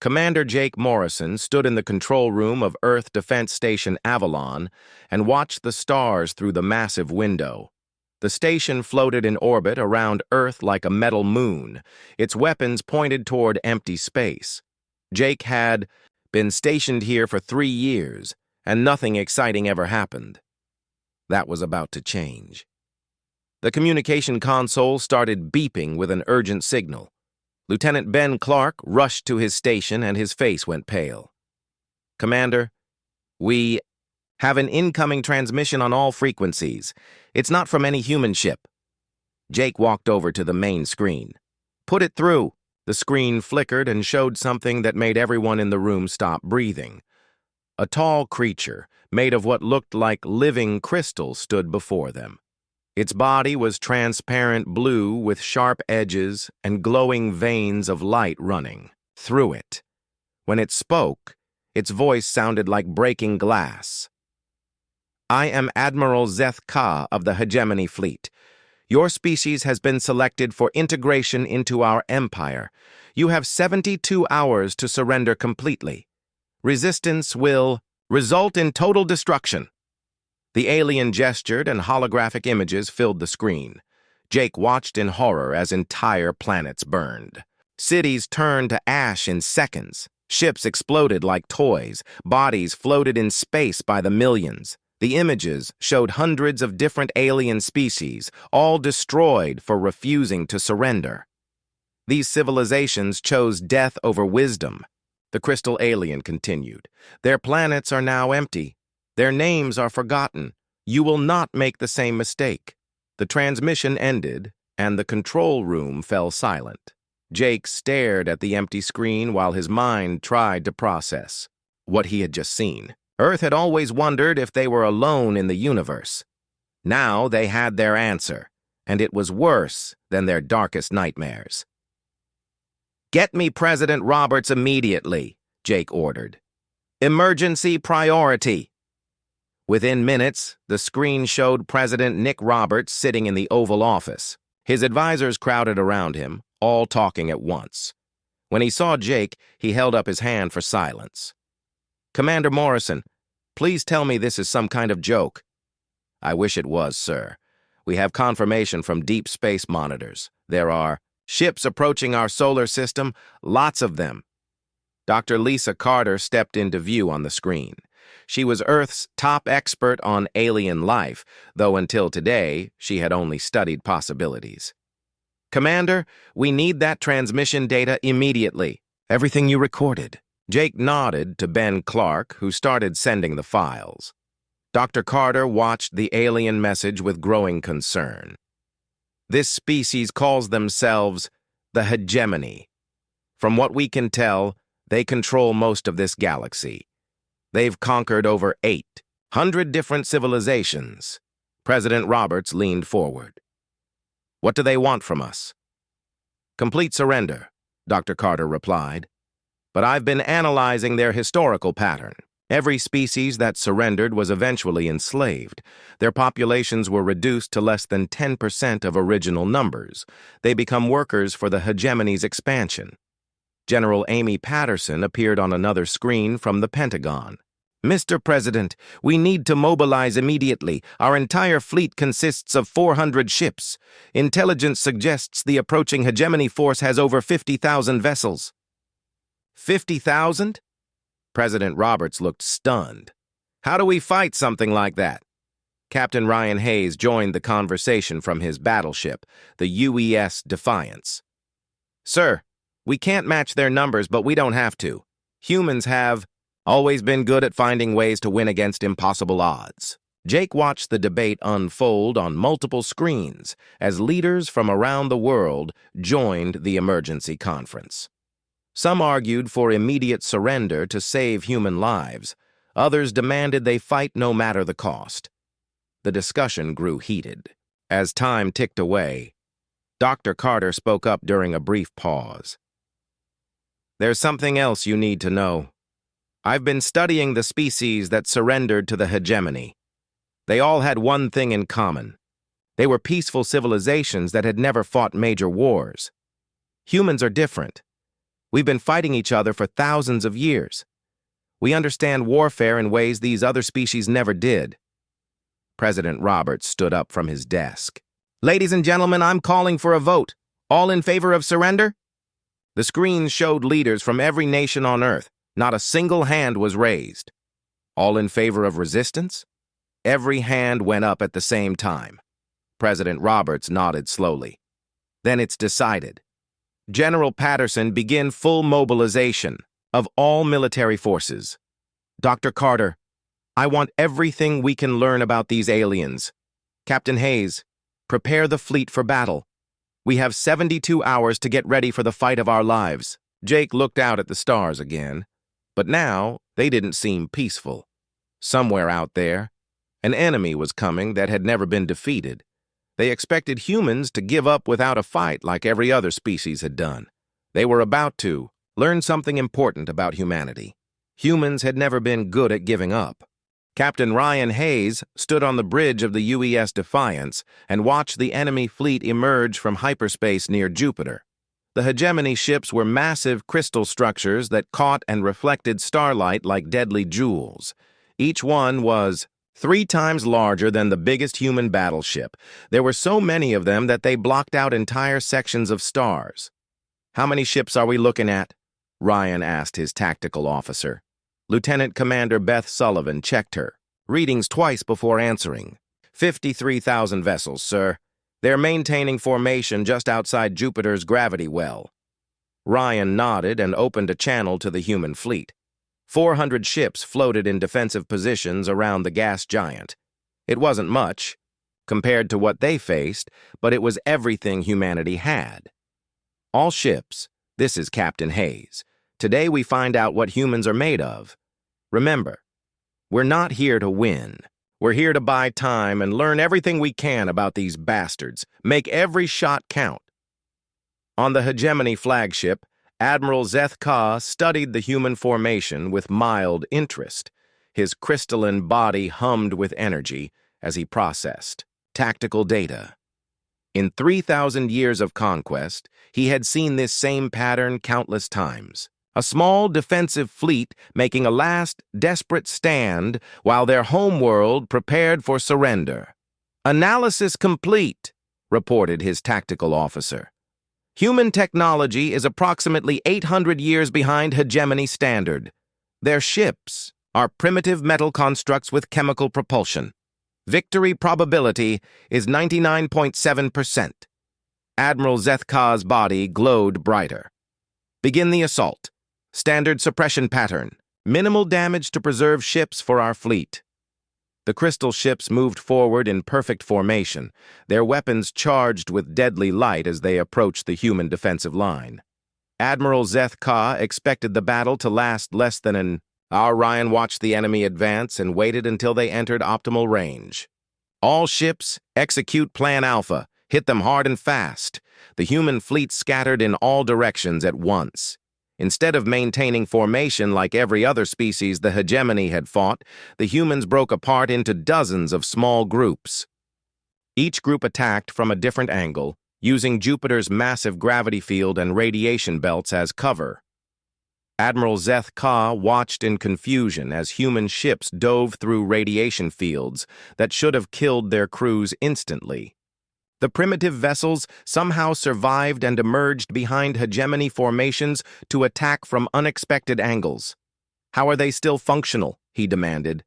Commander Jake Morrison stood in the control room of Earth Defense Station Avalon and watched the stars through the massive window. The station floated in orbit around Earth like a metal moon, its weapons pointed toward empty space. Jake had been stationed here for 3 years, and nothing exciting ever happened. That was about to change. The communication console started beeping with an urgent signal. Lieutenant Ben Clark rushed to his station and his face went pale. "Commander, we have an incoming transmission on all frequencies. It's not from any human ship." Jake walked over to the main screen. "Put it through." The screen flickered and showed something that made everyone in the room stop breathing. A tall creature, made of what looked like living crystal, stood before them. Its body was transparent blue with sharp edges and glowing veins of light running through it. When it spoke, its voice sounded like breaking glass. "I am Admiral Zeth Ka of the Hegemony Fleet. Your species has been selected for integration into our empire. You have 72 hours to surrender completely. Resistance will result in total destruction." The alien gestured and holographic images filled the screen. Jake watched in horror as entire planets burned. Cities turned to ash in seconds. Ships exploded like toys. Bodies floated in space by the millions. The images showed hundreds of different alien species, all destroyed for refusing to surrender. These civilizations chose death over wisdom. The crystal alien continued. "Their planets are now empty. Their names are forgotten. You will not make the same mistake." The transmission ended, and the control room fell silent. Jake stared at the empty screen while his mind tried to process what he had just seen. Earth had always wondered if they were alone in the universe. Now they had their answer, and it was worse than their darkest nightmares. "Get me President Roberts immediately," Jake ordered. "Emergency priority." Within minutes, the screen showed President Nick Roberts sitting in the Oval Office. His advisors crowded around him, all talking at once. When he saw Jake, he held up his hand for silence. "Commander Morrison, please tell me this is some kind of joke." "I wish it was, sir. We have confirmation from deep space monitors. There are ships approaching our solar system, lots of them." Dr. Lisa Carter stepped into view on the screen. She was Earth's top expert on alien life, though until today, she had only studied possibilities. "Commander, we need that transmission data immediately. Everything you recorded." Jake nodded to Ben Clark, who started sending the files. Dr. Carter watched the alien message with growing concern. "This species calls themselves the Hegemony. From what we can tell, they control most of this galaxy. They've conquered over 800 different civilizations." President Roberts leaned forward. "What do they want from us?" "Complete surrender," Dr. Carter replied. "But I've been analyzing their historical pattern. Every species that surrendered was eventually enslaved. Their populations were reduced to less than 10% of original numbers. They become workers for the hegemony's expansion." General Amy Patterson appeared on another screen from the Pentagon. "Mr. President, we need to mobilize immediately. Our entire fleet consists of 400 ships. Intelligence suggests the approaching hegemony force has over 50,000 vessels." 50,000? President Roberts looked stunned. "How do we fight something like that?" Captain Ryan Hayes joined the conversation from his battleship, the UES Defiance. "Sir, we can't match their numbers, but we don't have to. Humans have always been good at finding ways to win against impossible odds." Jake watched the debate unfold on multiple screens as leaders from around the world joined the emergency conference. Some argued for immediate surrender to save human lives. Others demanded they fight no matter the cost. The discussion grew heated. As time ticked away, Dr. Carter spoke up during a brief pause. "There's something else you need to know. I've been studying the species that surrendered to the hegemony. They all had one thing in common. They were peaceful civilizations that had never fought major wars. Humans are different. We've been fighting each other for thousands of years. We understand warfare in ways these other species never did. President Roberts stood up from his desk. Ladies and gentlemen, I'm calling for a vote. All in favor of surrender? The screens showed leaders from every nation on Earth. Not a single hand was raised. All in favor of resistance? Every hand went up at the same time. President Roberts nodded slowly. Then it's decided. General Patterson, begin full mobilization of all military forces. Dr. Carter, I want everything we can learn about these aliens. Captain Hayes, prepare the fleet for battle. We have 72 hours to get ready for the fight of our lives. Jake looked out at the stars again, but now they didn't seem peaceful. Somewhere out there, an enemy was coming that had never been defeated. They expected humans to give up without a fight like every other species had done. They were about to learn something important about humanity. Humans had never been good at giving up. Captain Ryan Hayes stood on the bridge of the UES Defiance and watched the enemy fleet emerge from hyperspace near Jupiter. The hegemony ships were massive crystal structures that caught and reflected starlight like deadly jewels. Each one was 3 times larger than the biggest human battleship. There were so many of them that they blocked out entire sections of stars. How many ships are we looking at? Ryan asked his tactical officer. Lieutenant Commander Beth Sullivan checked her readings twice before answering. 53,000 vessels, sir. They're maintaining formation just outside Jupiter's gravity well. Ryan nodded and opened a channel to the human fleet. 400 ships floated in defensive positions around the gas giant. It wasn't much compared to what they faced, but it was everything humanity had. All ships, this is Captain Hayes. Today we find out what humans are made of. Remember, we're not here to win. We're here to buy time and learn everything we can about these bastards. Make every shot count. On the Hegemony flagship, Admiral Zeth Ka studied the human formation with mild interest. His crystalline body hummed with energy as he processed tactical data. In 3,000 years of conquest, he had seen this same pattern countless times. A small defensive fleet making a last desperate stand while their homeworld prepared for surrender. Analysis complete, reported his tactical officer. Human technology is approximately 800 years behind hegemony standard. Their ships are primitive metal constructs with chemical propulsion. Victory probability is 99.7%. Admiral Zeth Ka's body glowed brighter. Begin the assault. Standard suppression pattern. Minimal damage to preserve ships for our fleet. The crystal ships moved forward in perfect formation, their weapons charged with deadly light as they approached the human defensive line. Admiral Zeth Ka expected the battle to last less than an hour. Ryan watched the enemy advance and waited until they entered optimal range. All ships, execute Plan Alpha. Hit them hard and fast. The human fleet scattered in all directions at once. Instead of maintaining formation like every other species the hegemony had fought, the humans broke apart into dozens of small groups. Each group attacked from a different angle, using Jupiter's massive gravity field and radiation belts as cover. Admiral Zeth Ka watched in confusion as human ships dove through radiation fields that should have killed their crews instantly. The primitive vessels somehow survived and emerged behind hegemony formations to attack from unexpected angles. How are they still functional? He demanded.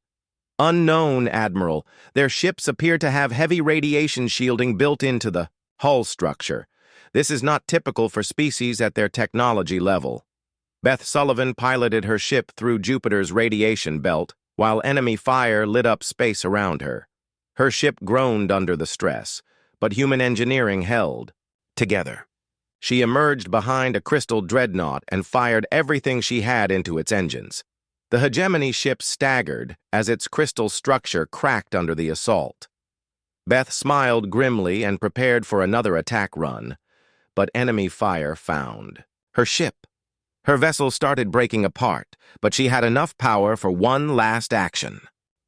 Unknown, Admiral. Their ships appear to have heavy radiation shielding built into the hull structure. This is not typical for species at their technology level. Beth Sullivan piloted her ship through Jupiter's radiation belt, while enemy fire lit up space around her. Her ship groaned under the stress, but human engineering held together. She emerged behind a crystal dreadnought and fired everything she had into its engines. The hegemony ship staggered as its crystal structure cracked under the assault. Beth smiled grimly and prepared for another attack run, but enemy fire found her ship. Her vessel started breaking apart, but she had enough power for one last action.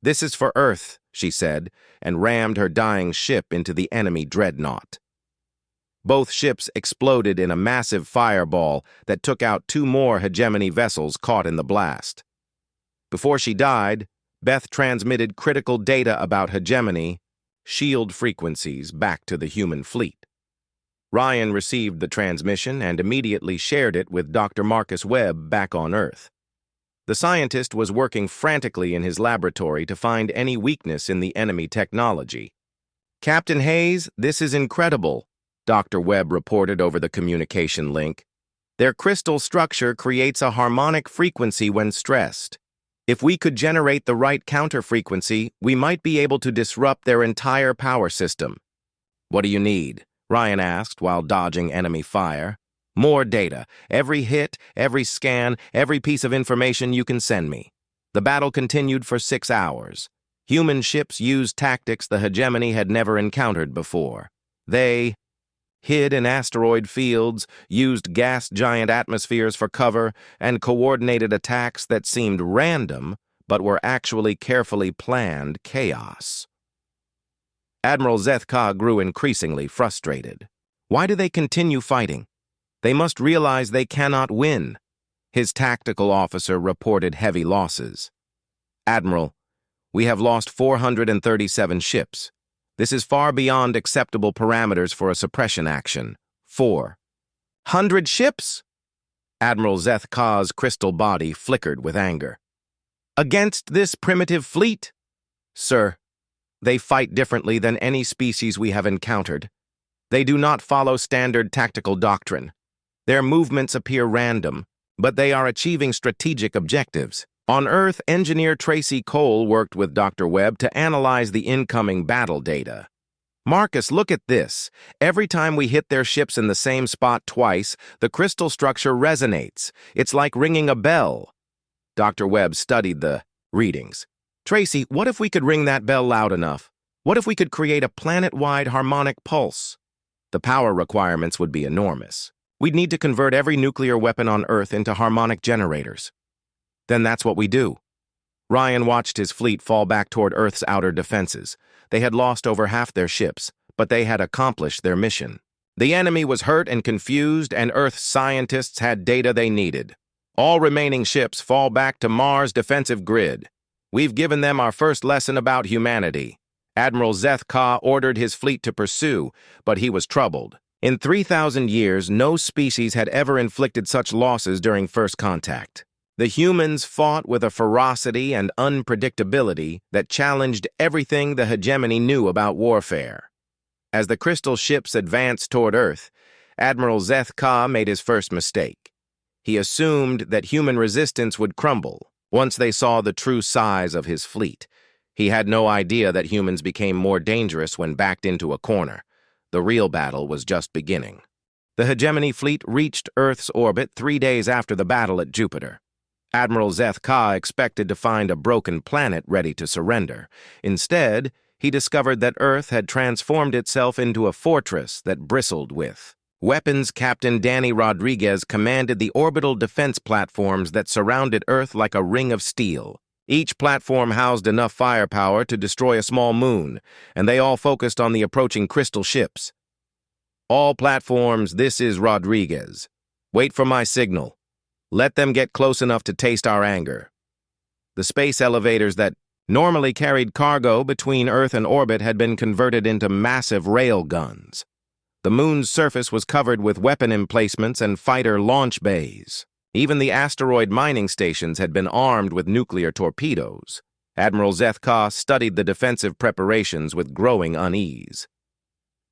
"This is for Earth," she said, and rammed her dying ship into the enemy dreadnought. Both ships exploded in a massive fireball that took out two more hegemony vessels caught in the blast. Before she died, Beth transmitted critical data about hegemony shield frequencies back to the human fleet. Ryan received the transmission and immediately shared it with Dr. Marcus Webb back on Earth. The scientist was working frantically in his laboratory to find any weakness in the enemy technology. "Captain Hayes, this is incredible," Dr. Webb reported over the communication link. "Their crystal structure creates a harmonic frequency when stressed. If we could generate the right counter-frequency, we might be able to disrupt their entire power system." "What do you need?" Ryan asked while dodging enemy fire. "More data. Every hit, every scan, every piece of information you can send me." The battle continued for 6 hours. Human ships used tactics the hegemony had never encountered before. They hid in asteroid fields, used gas giant atmospheres for cover, and coordinated attacks that seemed random but were actually carefully planned chaos. Admiral Zeth-Ka grew increasingly frustrated. Why do they continue fighting? They must realize they cannot win. His tactical officer reported heavy losses. "Admiral, we have lost 437 ships. This is far beyond acceptable parameters for a suppression action. 400 ships?" Admiral Zeth-Ka's crystal body flickered with anger. "Against this primitive fleet?" "Sir, they fight differently than any species we have encountered. They do not follow standard tactical doctrine. Their movements appear random, but they are achieving strategic objectives." On Earth, engineer Tracy Cole worked with Dr. Webb to analyze the incoming battle data. "Marcus, look at this. Every time we hit their ships in the same spot twice, the crystal structure resonates. It's like ringing a bell." Dr. Webb studied the readings. "Tracy, what if we could ring that bell loud enough? What if we could create a planet-wide harmonic pulse?" The power requirements would be enormous. We'd need to convert every nuclear weapon on Earth into harmonic generators. "Then that's what we do." Ryan watched his fleet fall back toward Earth's outer defenses. They had lost over half their ships, but they had accomplished their mission. The enemy was hurt and confused, and Earth's scientists had data they needed. "All remaining ships fall back to Mars' defensive grid. We've given them our first lesson about humanity." Admiral Zeth-Ka ordered his fleet to pursue, but he was troubled. In 3,000 years, no species had ever inflicted such losses during first contact. The humans fought with a ferocity and unpredictability that challenged everything the hegemony knew about warfare. As the crystal ships advanced toward Earth, Admiral Zeth-Ka made his first mistake. He assumed that human resistance would crumble once they saw the true size of his fleet. He had no idea that humans became more dangerous when backed into a corner. The real battle was just beginning. The hegemony fleet reached Earth's orbit 3 days after the battle at Jupiter. Admiral Zeth-Ka expected to find a broken planet ready to surrender. Instead, he discovered that Earth had transformed itself into a fortress that bristled with weapons. Captain Danny Rodriguez commanded the orbital defense platforms that surrounded Earth like a ring of steel. Each platform housed enough firepower to destroy a small moon, and they all focused on the approaching crystal ships. "All platforms, this is Rodriguez. Wait for my signal. Let them get close enough to taste our anger." The space elevators that normally carried cargo between Earth and orbit had been converted into massive rail guns. The moon's surface was covered with weapon emplacements and fighter launch bays. Even the asteroid mining stations had been armed with nuclear torpedoes. Admiral Zeth-Ka studied the defensive preparations with growing unease.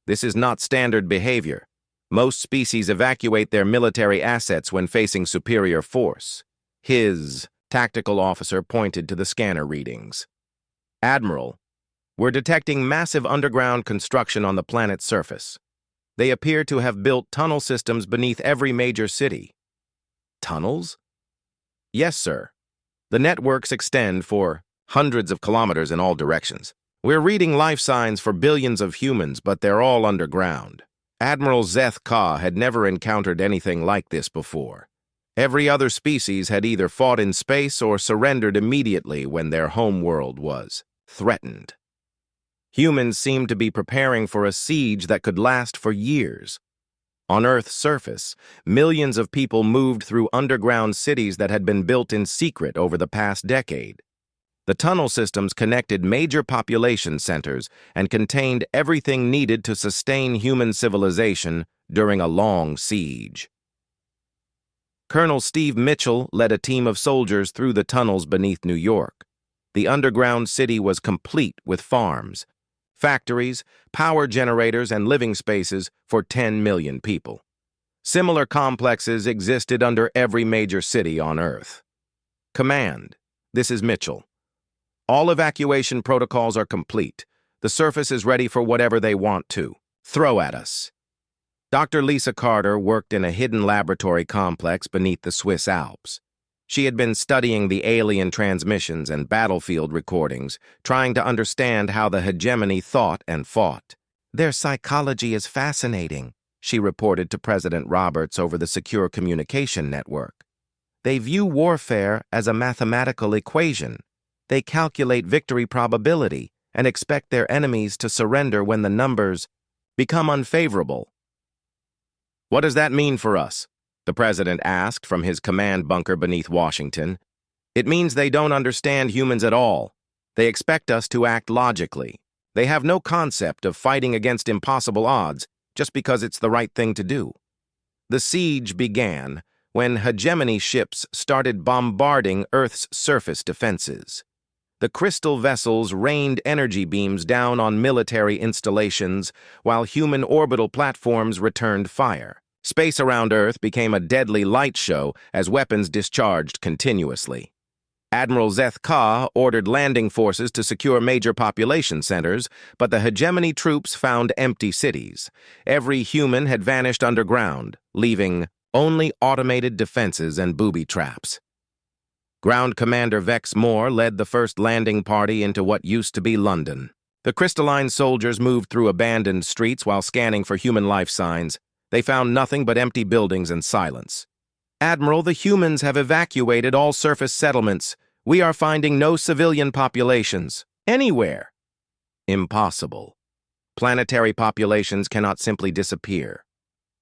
This is not standard behavior. Most species evacuate their military assets when facing superior force. His tactical officer pointed to the scanner readings. "Admiral, we're detecting massive underground construction on the planet's surface. They appear to have built tunnel systems beneath every major city." "Tunnels?" "Yes, sir. The networks extend for hundreds of kilometers in all directions. We're reading life signs for billions of humans, but they're all underground." Admiral Zeth-Ka had never encountered anything like this before. Every other species had either fought in space or surrendered immediately when their homeworld was threatened. Humans seemed to be preparing for a siege that could last for years. On Earth's surface, millions of people moved through underground cities that had been built in secret over the past decade. The tunnel systems connected major population centers and contained everything needed to sustain human civilization during a long siege. Colonel Steve Mitchell led a team of soldiers through the tunnels beneath New York. The underground city was complete with farms, factories, power generators, and living spaces for 10 million people. Similar complexes existed under every major city on Earth. Command, this is Mitchell. All evacuation protocols are complete. The surface is ready for whatever they want to throw at us. Dr. Lisa Carter worked in a hidden laboratory complex beneath the Swiss Alps. She had been studying the alien transmissions and battlefield recordings, trying to understand how the hegemony thought and fought. Their psychology is fascinating, she reported to President Roberts over the Secure Communication Network. They view warfare as a mathematical equation. They calculate victory probability and expect their enemies to surrender when the numbers become unfavorable. What does that mean for us? The president asked from his command bunker beneath Washington. It means they don't understand humans at all. They expect us to act logically. They have no concept of fighting against impossible odds just because it's the right thing to do. The siege began when hegemony ships started bombarding Earth's surface defenses. The crystal vessels rained energy beams down on military installations while human orbital platforms returned fire. Space around Earth became a deadly light show as weapons discharged continuously. Admiral Zeth Ka ordered landing forces to secure major population centers, but the hegemony troops found empty cities. Every human had vanished underground, leaving only automated defenses and booby traps. Ground Commander Vex Moore led the first landing party into what used to be London. The crystalline soldiers moved through abandoned streets while scanning for human life signs. They found nothing but empty buildings and silence. Admiral, the humans have evacuated all surface settlements. We are finding no civilian populations. Anywhere. Impossible. Planetary populations cannot simply disappear.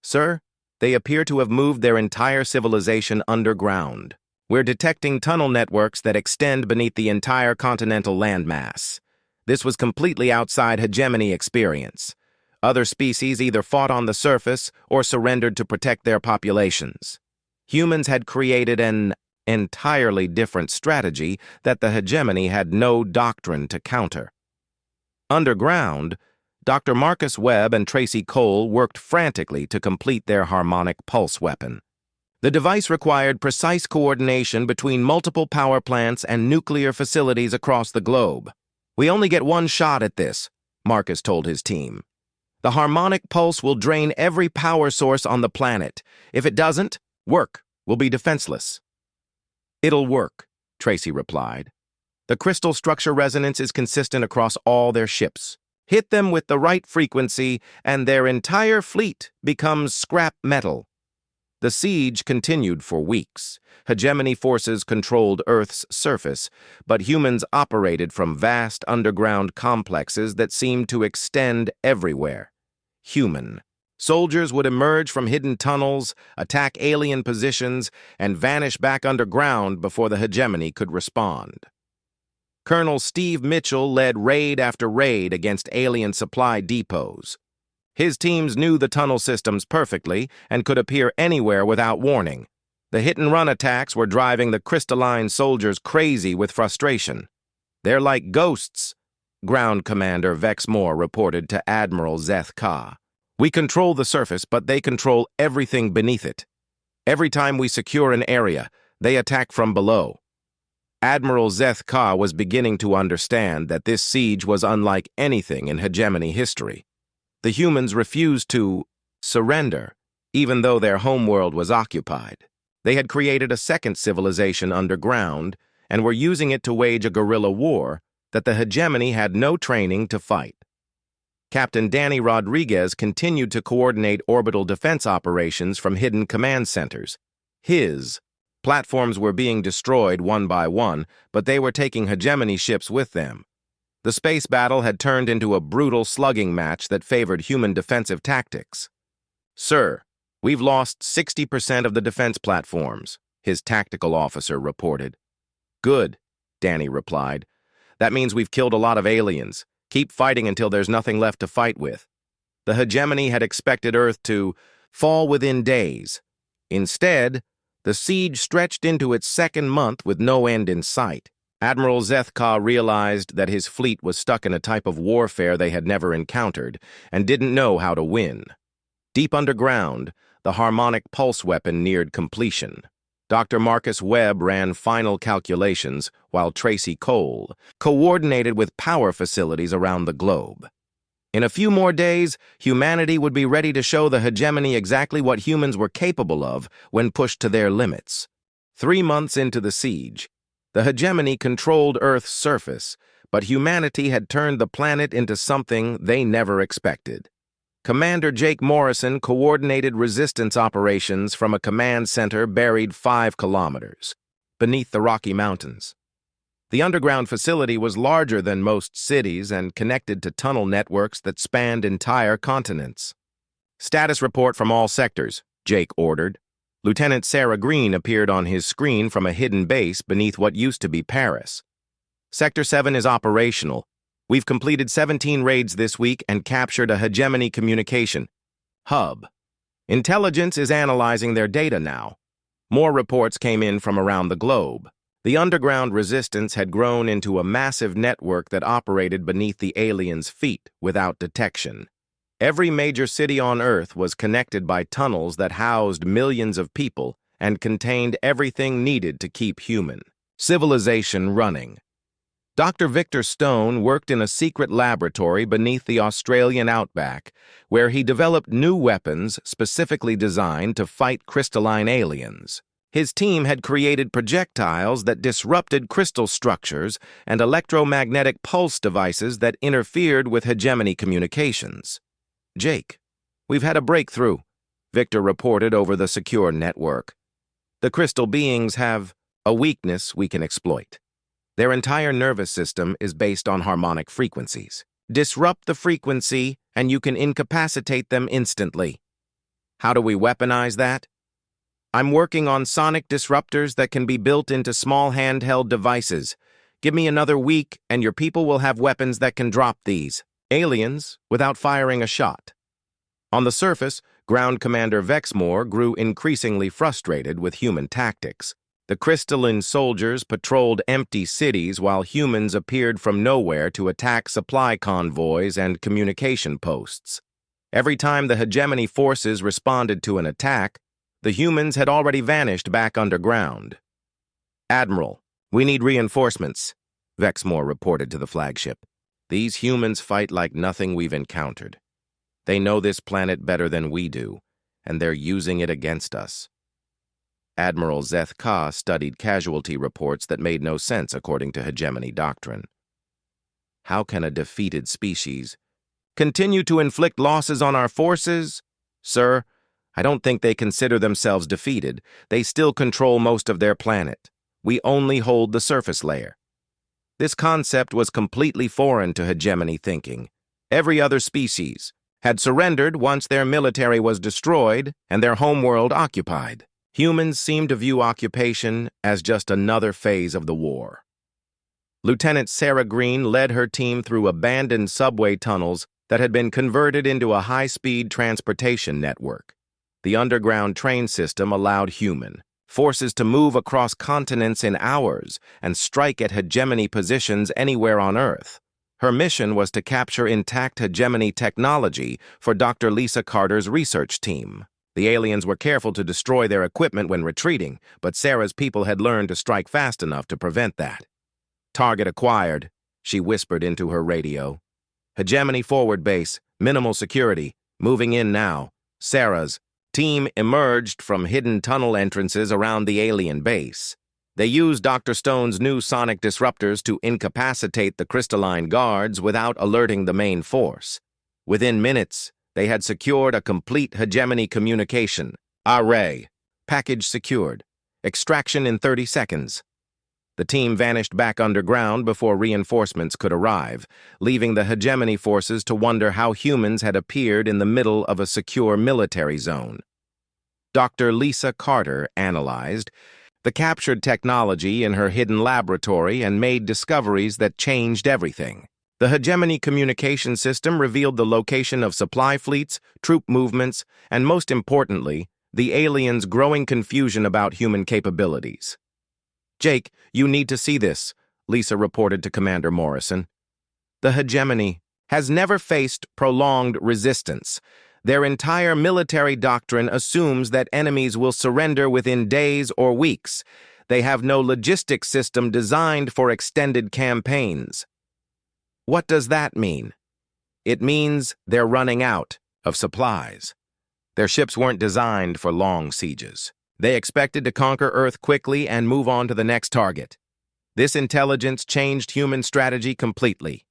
Sir, they appear to have moved their entire civilization underground. We're detecting tunnel networks that extend beneath the entire continental landmass. This was completely outside hegemony experience. Other species either fought on the surface or surrendered to protect their populations. Humans had created an entirely different strategy that the hegemony had no doctrine to counter. Underground, Dr. Marcus Webb and Tracy Cole worked frantically to complete their harmonic pulse weapon. The device required precise coordination between multiple power plants and nuclear facilities across the globe. We only get one shot at this, Marcus told his team. The harmonic pulse will drain every power source on the planet. If it doesn't, work will be defenseless. It'll work, Tracy replied. The crystal structure resonance is consistent across all their ships. Hit them with the right frequency, and their entire fleet becomes scrap metal. The siege continued for weeks. Hegemony forces controlled Earth's surface, but humans operated from vast underground complexes that seemed to extend everywhere. Human. Soldiers would emerge from hidden tunnels, attack alien positions, and vanish back underground before the hegemony could respond. Colonel Steve Mitchell led raid after raid against alien supply depots. His teams knew the tunnel systems perfectly and could appear anywhere without warning. The hit-and-run attacks were driving the crystalline soldiers crazy with frustration. They're like ghosts, Ground Commander Vex Moore reported to Admiral Zeth Ka. We control the surface, but they control everything beneath it. Every time we secure an area, they attack from below. Admiral Zeth Ka was beginning to understand that this siege was unlike anything in hegemony history. The humans refused to surrender, even though their homeworld was occupied. They had created a second civilization underground and were using it to wage a guerrilla war that the hegemony had no training to fight. Captain Danny Rodriguez continued to coordinate orbital defense operations from hidden command centers. His platforms were being destroyed one by one, but they were taking hegemony ships with them. The space battle had turned into a brutal slugging match that favored human defensive tactics. Sir, We've lost 60% of the defense platforms, his tactical officer reported. Good, Danny replied. That means we've killed a lot of aliens. Keep fighting until there's nothing left to fight with. The hegemony had expected Earth to fall within days. Instead, the siege stretched into its second month with no end in sight. Admiral Zethka realized that his fleet was stuck in a type of warfare they had never encountered and didn't know how to win. Deep underground, the harmonic pulse weapon neared completion. Dr. Marcus Webb ran final calculations while Tracy Cole coordinated with power facilities around the globe. In a few more days, humanity would be ready to show the hegemony exactly what humans were capable of when pushed to their limits. 3 months into the siege, the hegemony controlled Earth's surface, but humanity had turned the planet into something they never expected. Commander Jake Morrison coordinated resistance operations from a command center buried 5 kilometers beneath the Rocky Mountains. The underground facility was larger than most cities and connected to tunnel networks that spanned entire continents. Status report from all sectors, Jake ordered. Lieutenant Sarah Green appeared on his screen from a hidden base beneath what used to be Paris. Sector 7 is operational. We've completed 17 raids this week and captured a hegemony communication hub. Intelligence is analyzing their data now. More reports came in from around the globe. The underground resistance had grown into a massive network that operated beneath the aliens' feet without detection. Every major city on Earth was connected by tunnels that housed millions of people and contained everything needed to keep human civilization running. Dr. Victor Stone worked in a secret laboratory beneath the Australian outback, where he developed new weapons specifically designed to fight crystalline aliens. His team had created projectiles that disrupted crystal structures and electromagnetic pulse devices that interfered with hegemony communications. Jake, we've had a breakthrough, Victor reported over the secure network. The crystal beings have a weakness we can exploit. Their entire nervous system is based on harmonic frequencies. Disrupt the frequency, and you can incapacitate them instantly. How do we weaponize that? I'm working on sonic disruptors that can be built into small handheld devices. Give me another week, and your people will have weapons that can drop these aliens without firing a shot. On the surface, Ground Commander Vexmore grew increasingly frustrated with human tactics. The crystalline soldiers patrolled empty cities while humans appeared from nowhere to attack supply convoys and communication posts. Every time the hegemony forces responded to an attack, the humans had already vanished back underground. Admiral, we need reinforcements, Vexmore reported to the flagship. These humans fight like nothing we've encountered. They know this planet better than we do, and they're using it against us. Admiral Zethka studied casualty reports that made no sense according to hegemony doctrine. How can a defeated species continue to inflict losses on our forces? Sir, I don't think they consider themselves defeated. They still control most of their planet. We only hold the surface layer. This concept was completely foreign to hegemony thinking. Every other species had surrendered once their military was destroyed and their homeworld occupied. Humans seem to view occupation as just another phase of the war. Lieutenant Sarah Green led her team through abandoned subway tunnels that had been converted into a high-speed transportation network. The underground train system allowed human forces to move across continents in hours and strike at hegemony positions anywhere on Earth. Her mission was to capture intact hegemony technology for Dr. Lisa Carter's research team. The aliens were careful to destroy their equipment when retreating, but Sarah's people had learned to strike fast enough to prevent that. Target acquired, she whispered into her radio. Hegemony forward base, minimal security, moving in now. Sarah's team emerged from hidden tunnel entrances around the alien base. They used Dr. Stone's new sonic disruptors to incapacitate the crystalline guards without alerting the main force. Within minutes, they had secured a complete hegemony communication array. Package secured. Extraction in 30 seconds. The team vanished back underground before reinforcements could arrive, leaving the hegemony forces to wonder how humans had appeared in the middle of a secure military zone. Dr. Lisa Carter analyzed the captured technology in her hidden laboratory and made discoveries that changed everything. The hegemony communication system revealed the location of supply fleets, troop movements, and most importantly, the aliens' growing confusion about human capabilities. "Jake, you need to see this," Lisa reported to Commander Morrison. "The hegemony has never faced prolonged resistance. Their entire military doctrine assumes that enemies will surrender within days or weeks. They have no logistics system designed for extended campaigns." What does that mean? It means they're running out of supplies. Their ships weren't designed for long sieges. They expected to conquer Earth quickly and move on to the next target. This intelligence changed human strategy completely.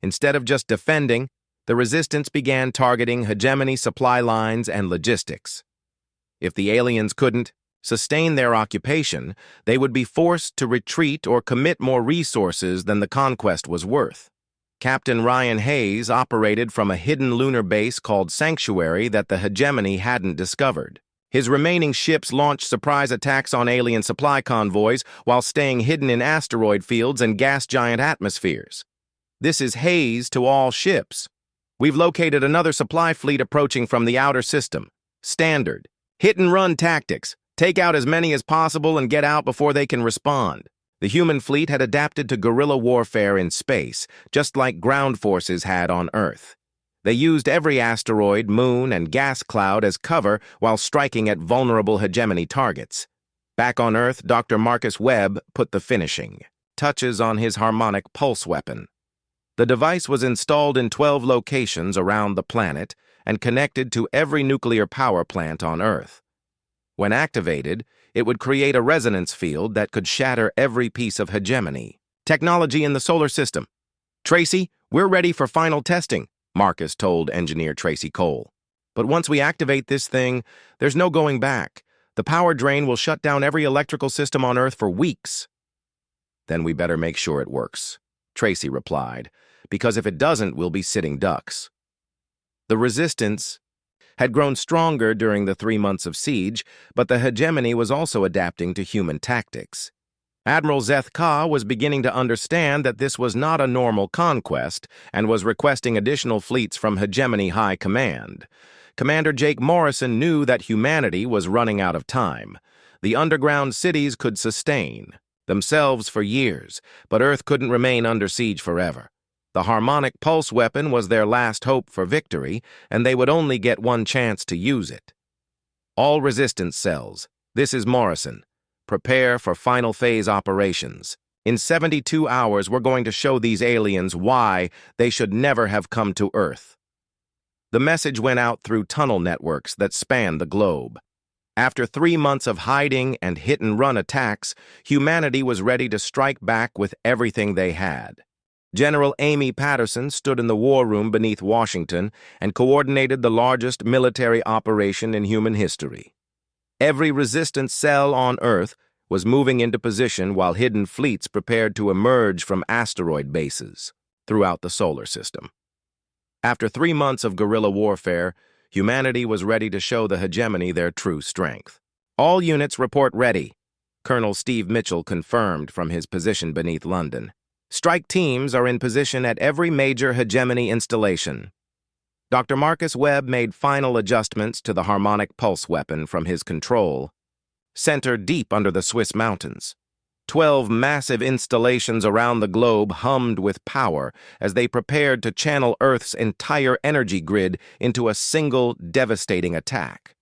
Instead of just defending, the resistance began targeting hegemony supply lines and logistics. If the aliens couldn't sustain their occupation, they would be forced to retreat or commit more resources than the conquest was worth. Captain Ryan Hayes operated from a hidden lunar base called Sanctuary that the hegemony hadn't discovered. His remaining ships launched surprise attacks on alien supply convoys while staying hidden in asteroid fields and gas giant atmospheres. This is Hayes to all ships. "We've located another supply fleet approaching from the outer system. Standard. Hit-and-run tactics. Take out as many as possible and get out before they can respond." The human fleet had adapted to guerrilla warfare in space, just like ground forces had on Earth. They used every asteroid, moon, and gas cloud as cover while striking at vulnerable hegemony targets. Back on Earth, Dr. Marcus Webb put the finishing touches on his harmonic pulse weapon. The device was installed in 12 locations around the planet and connected to every nuclear power plant on Earth. When activated, it would create a resonance field that could shatter every piece of hegemony. "Technology in the solar system. Tracy, we're ready for final testing," Marcus told engineer Tracy Cole. "But once we activate this thing, there's no going back. The power drain will shut down every electrical system on Earth for weeks." "Then we better make sure it works," Tracy replied, "because if it doesn't, we'll be sitting ducks." The resistance had grown stronger during the 3 months of siege, but the hegemony was also adapting to human tactics. Admiral Zeth Ka was beginning to understand that this was not a normal conquest and was requesting additional fleets from hegemony high command. Commander Jake Morrison knew that humanity was running out of time. The underground cities could sustain themselves for years, but Earth couldn't remain under siege forever. The harmonic pulse weapon was their last hope for victory, and they would only get one chance to use it. "All resistance cells, this is Morrison. Prepare for final phase operations. In 72 hours, we're going to show these aliens why they should never have come to Earth." The message went out through tunnel networks that spanned the globe. After 3 months of hiding and hit-and-run attacks, humanity was ready to strike back with everything they had. General Amy Patterson stood in the war room beneath Washington and coordinated the largest military operation in human history. Every resistance cell on Earth was moving into position while hidden fleets prepared to emerge from asteroid bases throughout the solar system. After 3 months of guerrilla warfare, humanity was ready to show the hegemony their true strength. "All units report ready," Colonel Steve Mitchell confirmed from his position beneath London. "Strike teams are in position at every major hegemony installation." Dr. Marcus Webb made final adjustments to the harmonic pulse weapon from his control center deep under the Swiss mountains. 12 massive installations around the globe hummed with power as they prepared to channel Earth's entire energy grid into a single devastating attack.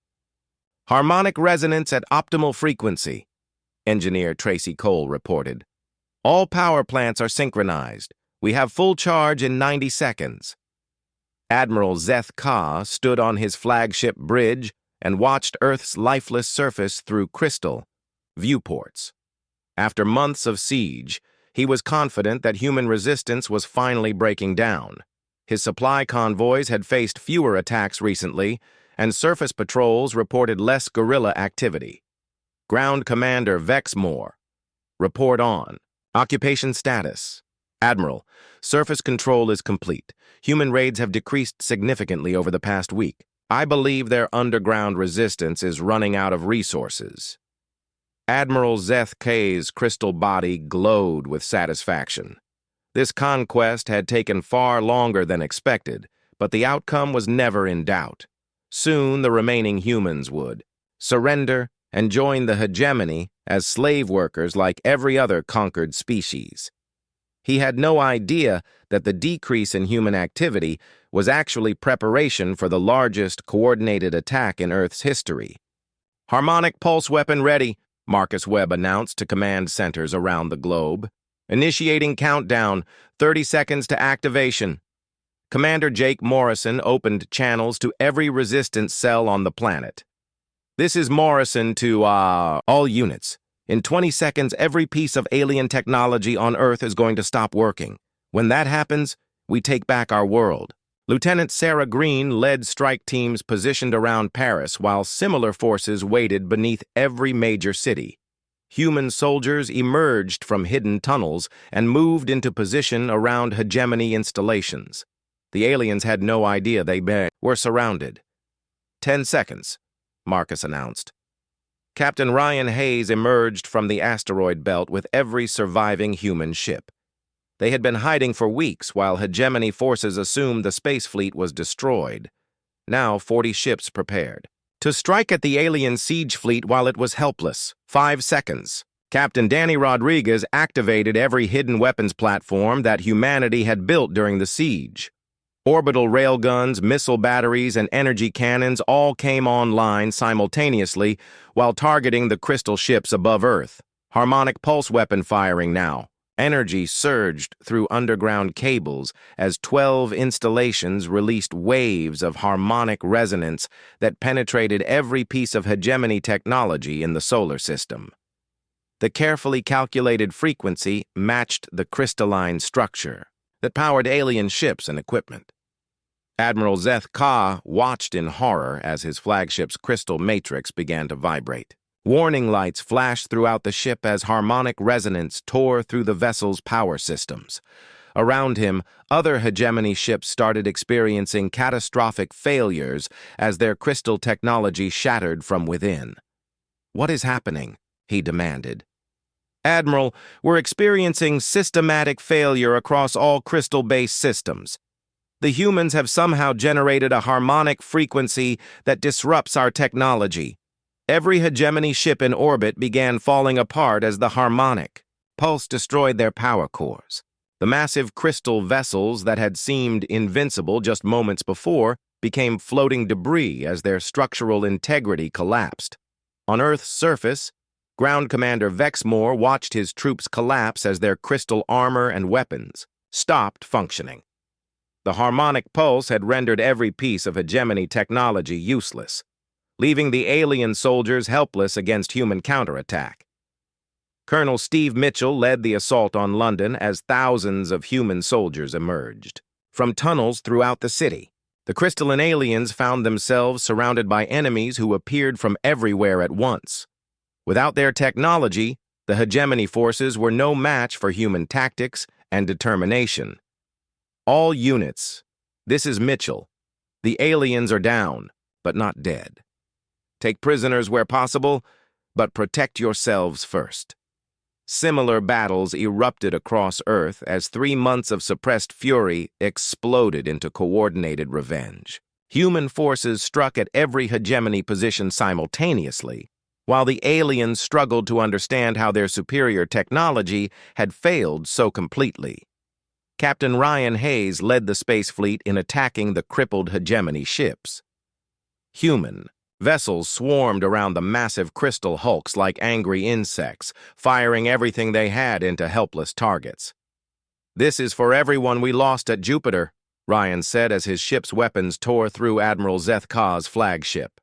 "Harmonic resonance at optimal frequency," engineer Tracy Cole reported. "All power plants are synchronized. We have full charge in 90 seconds. Admiral Zeth Ka stood on his flagship bridge and watched Earth's lifeless surface through crystal viewports. After months of siege, he was confident that human resistance was finally breaking down. His supply convoys had faced fewer attacks recently, and surface patrols reported less guerrilla activity. Ground Commander Vexmore, report on. Occupation status. Admiral, surface control is complete. Human raids have decreased significantly over the past week. I believe their underground resistance is running out of resources. Admiral Zeth K's crystal body glowed with satisfaction. This conquest had taken far longer than expected, but the outcome was never in doubt. Soon the remaining humans would surrender and join the hegemony as slave workers like every other conquered species. He had no idea that the decrease in human activity was actually preparation for the largest coordinated attack in Earth's history. "Harmonic pulse weapon ready," Marcus Webb announced to command centers around the globe. "Initiating countdown, 30 seconds to activation." Commander Jake Morrison opened channels to every resistance cell on the planet. "This is Morrison to, all units. In 20 seconds, every piece of alien technology on Earth is going to stop working. When that happens, we take back our world." Lieutenant Sarah Green led strike teams positioned around Paris while similar forces waited beneath every major city. Human soldiers emerged from hidden tunnels and moved into position around hegemony installations. The aliens had no idea they were surrounded. 10 seconds, Marcus announced. Captain Ryan Hayes emerged from the asteroid belt with every surviving human ship. They had been hiding for weeks while hegemony forces assumed the space fleet was destroyed. Now 40 ships prepared to strike at the alien siege fleet while it was helpless. 5 seconds. Captain Danny Rodriguez activated every hidden weapons platform that humanity had built during the siege. Orbital railguns, missile batteries, and energy cannons all came online simultaneously while targeting the crystal ships above Earth. Harmonic pulse weapon firing now. Energy surged through underground cables as 12 installations released waves of harmonic resonance that penetrated every piece of hegemony technology in the solar system. The carefully calculated frequency matched the crystalline structure that powered alien ships and equipment. Admiral Zeth Ka watched in horror as his flagship's crystal matrix began to vibrate. Warning lights flashed throughout the ship as harmonic resonance tore through the vessel's power systems. Around him, other hegemony ships started experiencing catastrophic failures as their crystal technology shattered from within. "What is happening?" he demanded. "Admiral, we're experiencing systematic failure across all crystal-based systems. The humans have somehow generated a harmonic frequency that disrupts our technology. Every hegemony ship in orbit began falling apart as the harmonic pulse destroyed their power cores. The massive crystal vessels that had seemed invincible just moments before became floating debris as their structural integrity collapsed. On Earth's surface, Ground Commander Vexmore watched his troops collapse as their crystal armor and weapons stopped functioning. The harmonic pulse had rendered every piece of hegemony technology useless, leaving the alien soldiers helpless against human counterattack. Colonel Steve Mitchell led the assault on London as thousands of human soldiers emerged from tunnels throughout the city. The crystalline aliens found themselves surrounded by enemies who appeared from everywhere at once. Without their technology, the hegemony forces were no match for human tactics and determination. "All units, this is Mitchell. The aliens are down, but not dead. Take prisoners where possible, but protect yourselves first." Similar battles erupted across Earth as 3 months of suppressed fury exploded into coordinated revenge. Human forces struck at every hegemony position simultaneously, while the aliens struggled to understand how their superior technology had failed so completely. Captain Ryan Hayes led the space fleet in attacking the crippled hegemony ships. Human vessels swarmed around the massive crystal hulks like angry insects, firing everything they had into helpless targets. "This is for everyone we lost at Jupiter," Ryan said as his ship's weapons tore through Admiral Zeth Ka's flagship.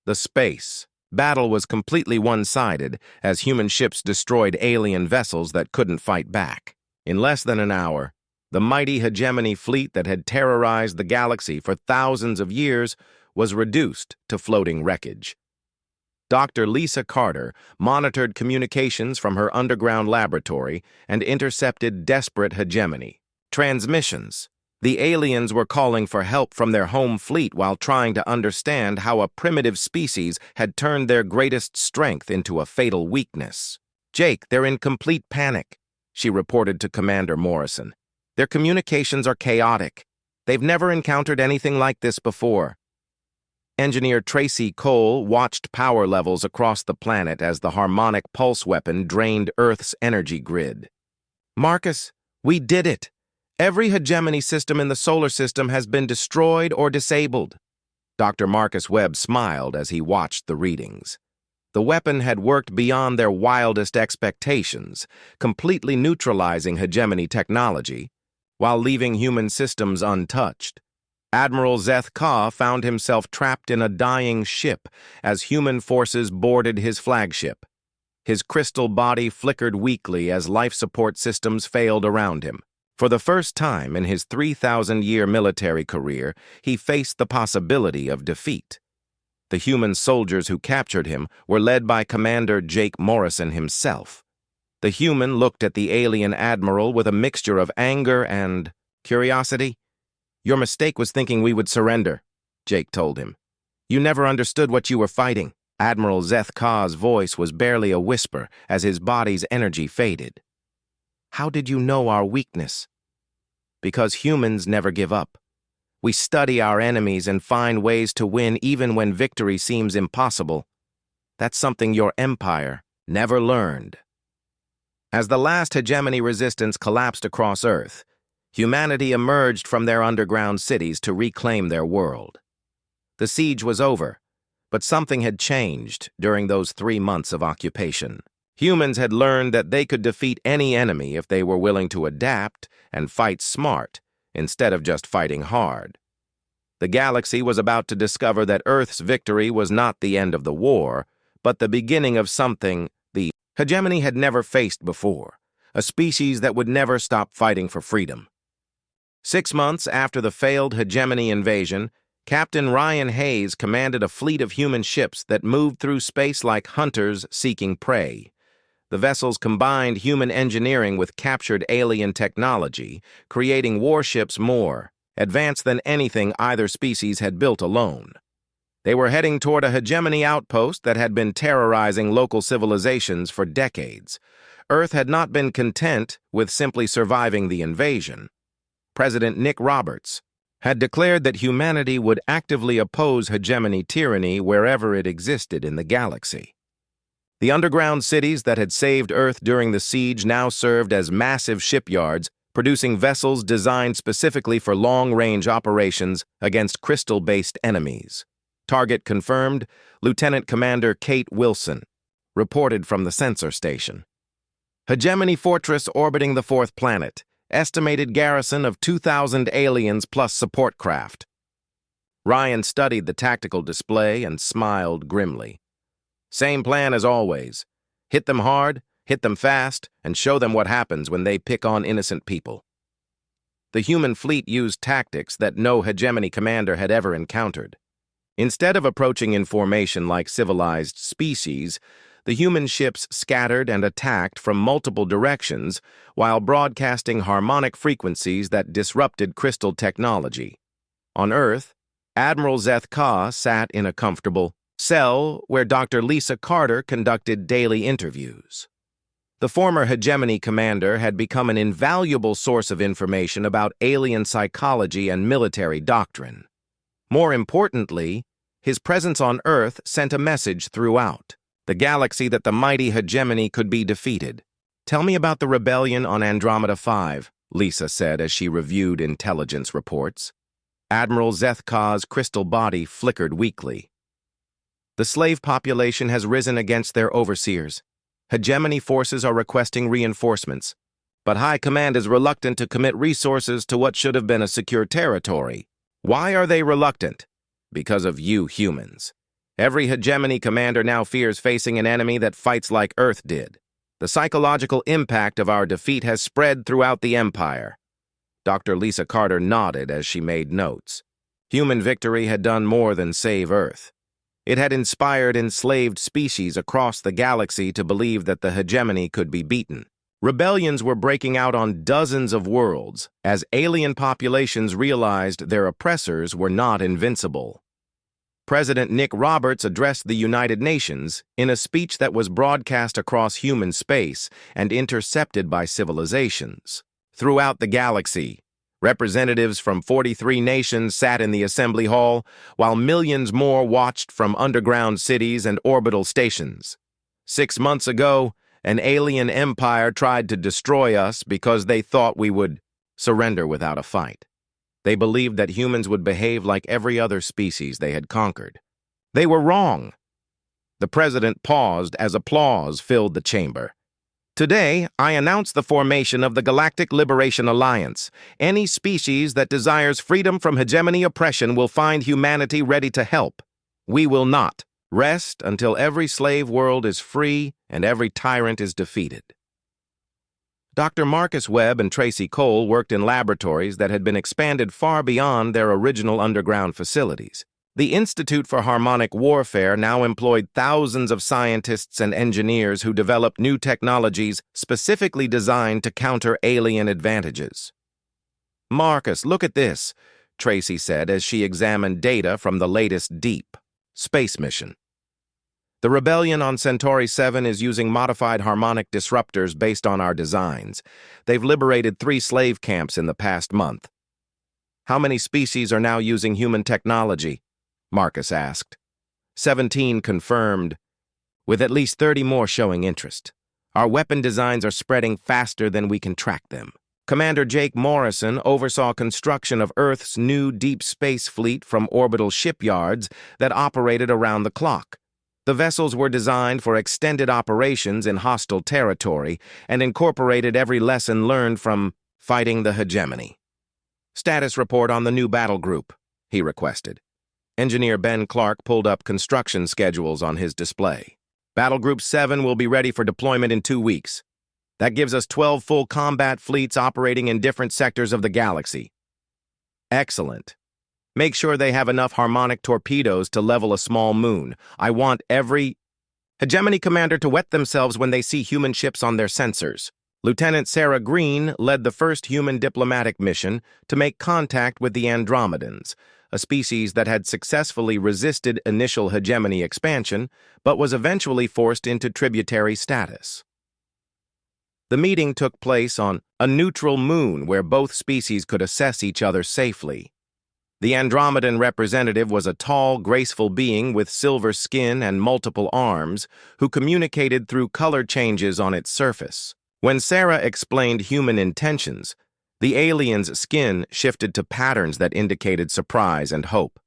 The space battle was completely one-sided as human ships destroyed alien vessels that couldn't fight back. In less than an hour, the mighty hegemony fleet that had terrorized the galaxy for thousands of years was reduced to floating wreckage. Dr. Lisa Carter monitored communications from her underground laboratory and intercepted desperate hegemony transmissions. The aliens were calling for help from their home fleet while trying to understand how a primitive species had turned their greatest strength into a fatal weakness. "Jake, they're in complete panic," she reported to Commander Morrison. "Their communications are chaotic. They've never encountered anything like this before." Engineer Tracy Cole watched power levels across the planet as the harmonic pulse weapon drained Earth's energy grid. "Marcus, we did it! Every hegemony system in the solar system has been destroyed or disabled." Dr. Marcus Webb smiled as he watched the readings. The weapon had worked beyond their wildest expectations, completely neutralizing hegemony technology, while leaving human systems untouched. Admiral Zeth Ka found himself trapped in a dying ship as human forces boarded his flagship. His crystal body flickered weakly as life support systems failed around him. For the first time in his 3,000-year military career, he faced the possibility of defeat. The human soldiers who captured him were led by Commander Jake Morrison himself. The human looked at the alien admiral with a mixture of anger and curiosity. "Your mistake was thinking we would surrender," Jake told him. "You never understood what you were fighting." Admiral Zeth Ka's voice was barely a whisper as his body's energy faded. "How did you know our weakness?" "Because humans never give up. We study our enemies and find ways to win even when victory seems impossible. That's something your empire never learned." As the last hegemony resistance collapsed across Earth, humanity emerged from their underground cities to reclaim their world. The siege was over, but something had changed during those 3 months of occupation. Humans had learned that they could defeat any enemy if they were willing to adapt and fight smart instead of just fighting hard. The galaxy was about to discover that Earth's victory was not the end of the war, but the beginning of something the hegemony had never faced before, a species that would never stop fighting for freedom. 6 months after the failed hegemony invasion, Captain Ryan Hayes commanded a fleet of human ships that moved through space like hunters seeking prey. The vessels combined human engineering with captured alien technology, creating warships more advanced than anything either species had built alone. They were heading toward a hegemony outpost that had been terrorizing local civilizations for decades. Earth had not been content with simply surviving the invasion. President Nick Roberts had declared that humanity would actively oppose hegemony tyranny wherever it existed in the galaxy. The underground cities that had saved Earth during the siege now served as massive shipyards, producing vessels designed specifically for long-range operations against crystal-based enemies. Target confirmed, Lieutenant Commander Kate Wilson, reported from the sensor station. Hegemony fortress orbiting the 4th planet. Estimated garrison of 2,000 aliens plus support craft. Ryan studied the tactical display and smiled grimly. "Same plan as always. Hit them hard, hit them fast, and show them what happens when they pick on innocent people." The human fleet used tactics that no hegemony commander had ever encountered. Instead of approaching in formation like civilized species, the human ships scattered and attacked from multiple directions while broadcasting harmonic frequencies that disrupted crystal technology. On Earth, Admiral Zeth Ka sat in a comfortable cell where Dr. Lisa Carter conducted daily interviews. The former hegemony commander had become an invaluable source of information about alien psychology and military doctrine. More importantly, his presence on Earth sent a message throughout the galaxy that the mighty hegemony could be defeated. "Tell me about the rebellion on Andromeda 5, Lisa said as she reviewed intelligence reports. Admiral Zeth Ka's crystal body flickered weakly. "The slave population has risen against their overseers. Hegemony forces are requesting reinforcements, but High Command is reluctant to commit resources to what should have been a secure territory. Why are they reluctant? Because of you humans. Every hegemony commander now fears facing an enemy that fights like Earth did. The psychological impact of our defeat has spread throughout the Empire." Dr. Lisa Carter nodded as she made notes. Human victory had done more than save Earth. It had inspired enslaved species across the galaxy to believe that the hegemony could be beaten. Rebellions were breaking out on dozens of worlds as alien populations realized their oppressors were not invincible. President Nick Roberts addressed the United Nations in a speech that was broadcast across human space and intercepted by civilizations. Throughout the galaxy, representatives from 43 nations sat in the assembly hall, while millions more watched from underground cities and orbital stations. 6 months ago, an alien empire tried to destroy us because they thought we would surrender without a fight. They believed that humans would behave like every other species they had conquered. They were wrong. The president paused as applause filled the chamber. Today, I announce the formation of the Galactic Liberation Alliance. Any species that desires freedom from hegemony oppression will find humanity ready to help. We will not rest until every slave world is free and every tyrant is defeated. Dr. Marcus Webb and Tracy Cole worked in laboratories that had been expanded far beyond their original underground facilities. The Institute for Harmonic Warfare now employed thousands of scientists and engineers who developed new technologies specifically designed to counter alien advantages. "Marcus, look at this," Tracy said as she examined data from the latest Deep space mission. "The rebellion on Centauri 7 is using modified harmonic disruptors based on our designs. They've liberated 3 slave camps in the past month." "How many species are now using human technology?" Marcus asked. 17 confirmed, with at least 30 more showing interest. Our weapon designs are spreading faster than we can track them. Commander Jake Morrison oversaw construction of Earth's new deep space fleet from orbital shipyards that operated around the clock. The vessels were designed for extended operations in hostile territory and incorporated every lesson learned from fighting the hegemony. "Status report on the new battle group," he requested. Engineer Ben Clark pulled up construction schedules on his display. "Battle Group 7 will be ready for deployment in 2 weeks. That gives us 12 full combat fleets operating in different sectors of the galaxy." "Excellent. Make sure they have enough harmonic torpedoes to level a small moon. I want every hegemony commander to wet themselves when they see human ships on their sensors." Lieutenant Sarah Green led the first human diplomatic mission to make contact with the Andromedans, a species that had successfully resisted initial hegemony expansion, but was eventually forced into tributary status. The meeting took place on a neutral moon where both species could assess each other safely. The Andromedan representative was a tall, graceful being with silver skin and multiple arms who communicated through color changes on its surface. When Sarah explained human intentions, the alien's skin shifted to patterns that indicated surprise and hope.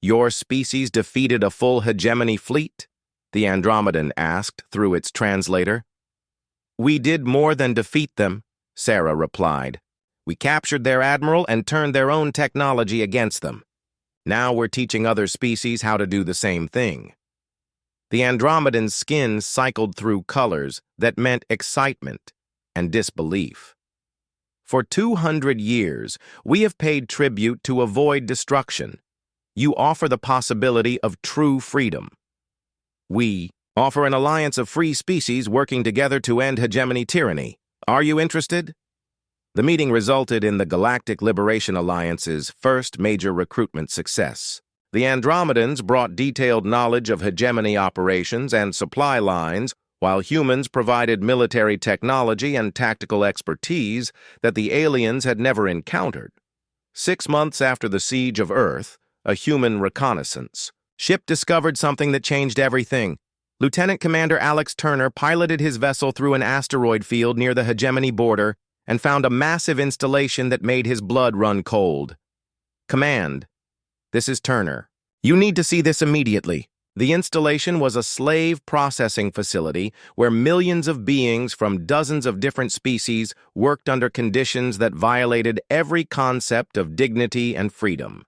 "Your species defeated a full hegemony fleet?" the Andromedan asked through its translator. "We did more than defeat them," Sarah replied. "We captured their admiral and turned their own technology against them. Now we're teaching other species how to do the same thing." The Andromedan's skin cycled through colors that meant excitement and disbelief. "For 200 years, we have paid tribute to avoid destruction. You offer the possibility of true freedom. We offer an alliance of free species working together to end hegemony tyranny. Are you interested?" The meeting resulted in the Galactic Liberation Alliance's first major recruitment success. The Andromedans brought detailed knowledge of hegemony operations and supply lines, while humans provided military technology and tactical expertise that the aliens had never encountered. 6 months after the siege of Earth, a human reconnaissance ship discovered something that changed everything. Lieutenant Commander Alex Turner piloted his vessel through an asteroid field near the hegemony border and found a massive installation that made his blood run cold. "Command, this is Turner. You need to see this immediately." The installation was a slave processing facility where millions of beings from dozens of different species worked under conditions that violated every concept of dignity and freedom.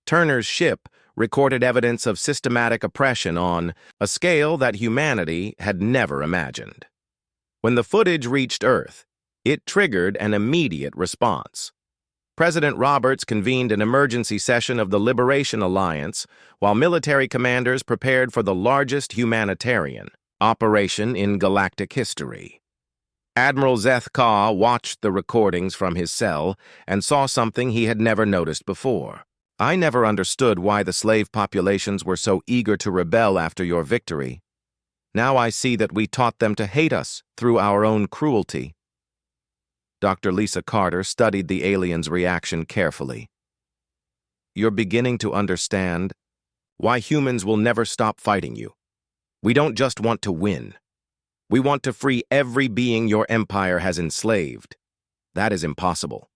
Turner's ship recorded evidence of systematic oppression on a scale that humanity had never imagined. When the footage reached Earth, it triggered an immediate response. President Roberts convened an emergency session of the Liberation Alliance, while military commanders prepared for the largest humanitarian operation in galactic history. Admiral Zeth Ka watched the recordings from his cell and saw something he had never noticed before. I never understood why the slave populations were so eager to rebel after your victory. Now I see that we taught them to hate us through our own cruelty. Dr. Lisa Carter studied the aliens' reaction carefully. You're beginning to understand why humans will never stop fighting you. We don't just want to win. We want to free every being your empire has enslaved. That is impossible.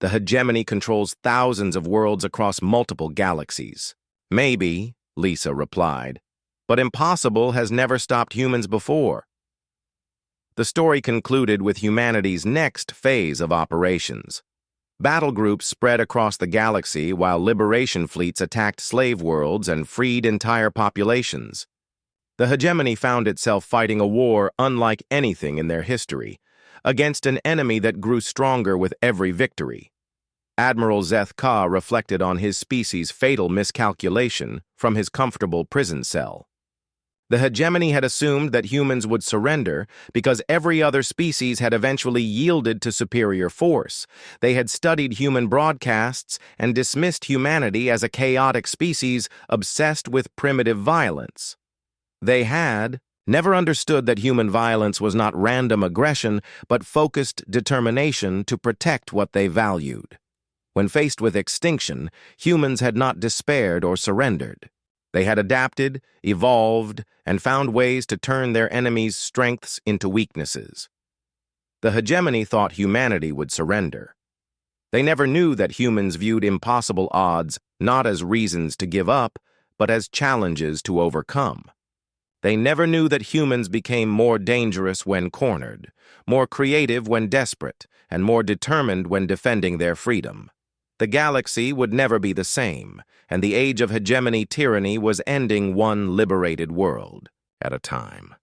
The hegemony controls thousands of worlds across multiple galaxies. Maybe, Lisa replied, but impossible has never stopped humans before. The story concluded with humanity's next phase of operations. Battle groups spread across the galaxy while liberation fleets attacked slave worlds and freed entire populations. The hegemony found itself fighting a war unlike anything in their history, against an enemy that grew stronger with every victory. Admiral Zeth Ka reflected on his species' fatal miscalculation from his comfortable prison cell. The hegemony had assumed that humans would surrender because every other species had eventually yielded to superior force. They had studied human broadcasts and dismissed humanity as a chaotic species obsessed with primitive violence. They had never understood that human violence was not random aggression, but focused determination to protect what they valued. When faced with extinction, humans had not despaired or surrendered. They had adapted, evolved, and found ways to turn their enemies' strengths into weaknesses. The hegemony thought humanity would surrender. They never knew that humans viewed impossible odds not as reasons to give up, but as challenges to overcome. They never knew that humans became more dangerous when cornered, more creative when desperate, and more determined when defending their freedom. The galaxy would never be the same, and the age of hegemony tyranny was ending one liberated world at a time.